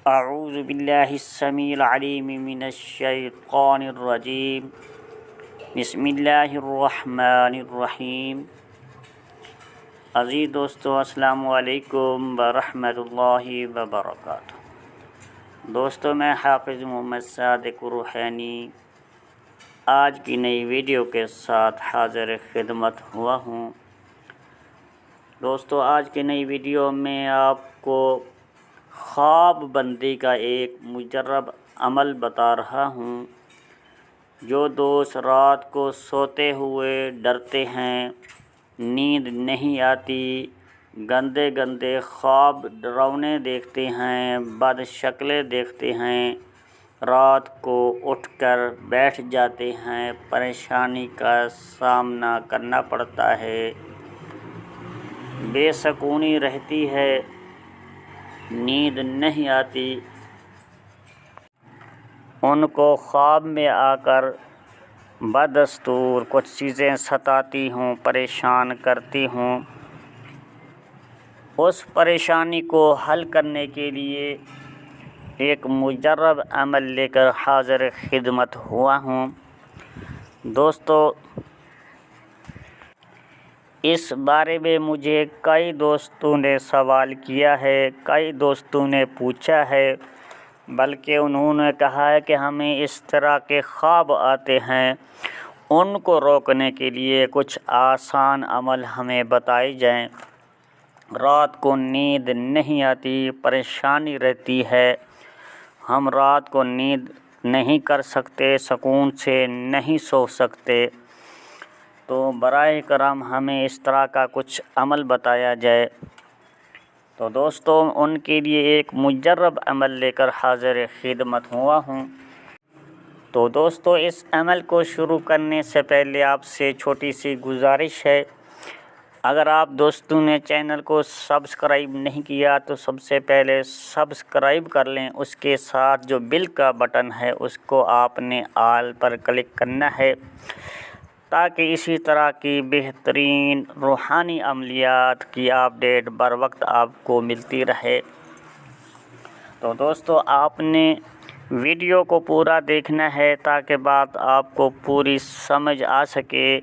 اعوذ باللہ السمیع العلیم من الشیطان الرجیم بسم اللہ الرحمن الرحیم۔ عزیز دوستو، السلام علیکم ورحمۃ اللہ وبرکاتہ۔ دوستو، میں حافظ محمد صادق روحانی آج کی نئی ویڈیو کے ساتھ حاضر خدمت ہوا ہوں۔ دوستو، آج کی نئی ویڈیو میں آپ کو خواب بندی کا ایک مجرب عمل بتا رہا ہوں۔ جو دوست رات کو سوتے ہوئے ڈرتے ہیں، نیند نہیں آتی، گندے گندے خواب ڈراونے دیکھتے ہیں، بد شکلیں دیکھتے ہیں، رات کو اٹھ کر بیٹھ جاتے ہیں، پریشانی کا سامنا کرنا پڑتا ہے، بے سکونی رہتی ہے، نیند نہیں آتی، ان کو خواب میں آ کر بدستور کچھ چیزیں ستاتی ہوں، پریشان کرتی ہوں۔ اس پریشانی کو حل کرنے کے لیے ایک مجرب عمل لے کر حاضر خدمت ہوا ہوں۔ دوستو، اس بارے میں مجھے کئی دوستوں نے سوال کیا ہے، کئی دوستوں نے پوچھا ہے، بلکہ انہوں نے کہا ہے کہ ہمیں اس طرح کے خواب آتے ہیں، ان کو روکنے کے لیے کچھ آسان عمل ہمیں بتائے جائیں۔ رات کو نیند نہیں آتی، پریشانی رہتی ہے، ہم رات کو نیند نہیں کر سکتے، سکون سے نہیں سو سکتے، تو براہ کرم ہمیں اس طرح کا کچھ عمل بتایا جائے۔ تو دوستو، ان کے لیے ایک مجرب عمل لے کر حاضر خدمت ہوا ہوں۔ تو دوستو، اس عمل کو شروع کرنے سے پہلے آپ سے چھوٹی سی گزارش ہے، اگر آپ دوستوں نے چینل کو سبسکرائب نہیں کیا تو سب سے پہلے سبسکرائب کر لیں، اس کے ساتھ جو بیل کا بٹن ہے اس کو آپ نے آل پر کلک کرنا ہے، تاکہ اسی طرح کی بہترین روحانی عملیات کی اپڈیٹ بر وقت آپ کو ملتی رہے۔ تو دوستو، آپ نے ویڈیو کو پورا دیکھنا ہے تاکہ بات آپ کو پوری سمجھ آ سکے،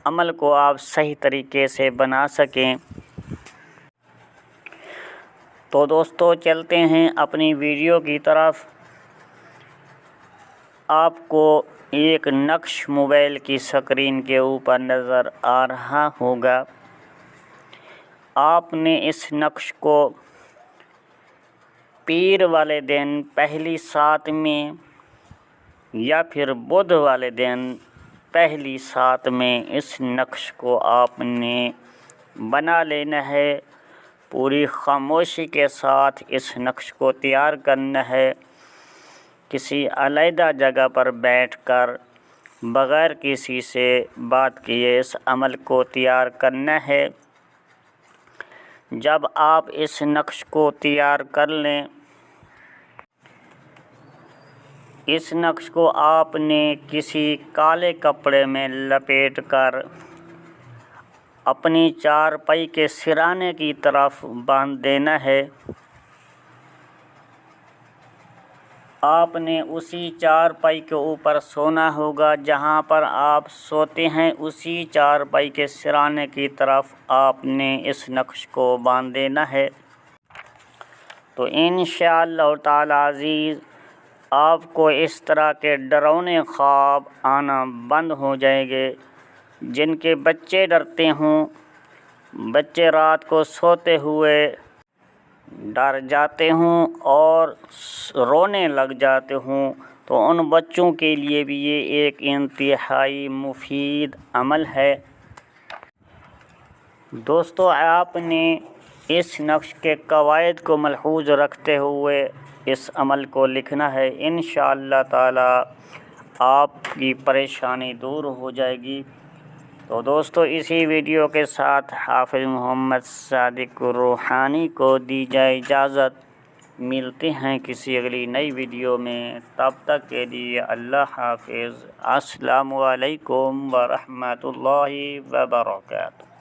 عمل کو آپ صحیح طریقے سے بنا سکیں۔ تو دوستو، چلتے ہیں اپنی ویڈیو کی طرف۔ آپ کو ایک نقش موبائل کی اسکرین کے اوپر نظر آ رہا ہوگا۔ آپ نے اس نقش کو پیر والے دن پہلی سات میں یا پھر بدھ والے دن پہلی سات میں اس نقش کو آپ نے بنا لینا ہے۔ پوری خاموشی کے ساتھ اس نقش کو تیار کرنا ہے۔ کسی علیحدہ جگہ پر بیٹھ کر بغیر کسی سے بات کیے اس عمل کو تیار کرنا ہے۔ جب آپ اس نقش کو تیار کر لیں، اس نقش کو آپ نے کسی کالے کپڑے میں لپیٹ کر اپنی چارپائی کے سرانے کی طرف باندھ دینا ہے۔ آپ نے اسی چارپائی کے اوپر سونا ہوگا جہاں پر آپ سوتے ہیں، اسی چارپائی کے سرانے کی طرف آپ نے اس نقش کو باندھ دینا ہے۔ تو انشاءاللہ تعالی عزیز، آپ کو اس طرح کے ڈراونے خواب آنا بند ہو جائیں گے۔ جن کے بچے ڈرتے ہوں، بچے رات کو سوتے ہوئے ڈر جاتے ہوں اور رونے لگ جاتے ہوں، تو ان بچوں کے لیے بھی یہ ایک انتہائی مفید عمل ہے۔ دوستو، آپ نے اس نقش کے قواعد کو ملحوظ رکھتے ہوئے اس عمل کو لکھنا ہے۔ انشاءاللہ تعالی آپ کی پریشانی دور ہو جائے گی۔ تو دوستو، اسی ویڈیو کے ساتھ حافظ محمد صادق روحانی کو دی جائے اجازت۔ ملتے ہیں کسی اگلی نئی ویڈیو میں، تب تک کے لیے اللہ حافظ۔ السلام علیکم ورحمۃ اللہ وبرکاتہ۔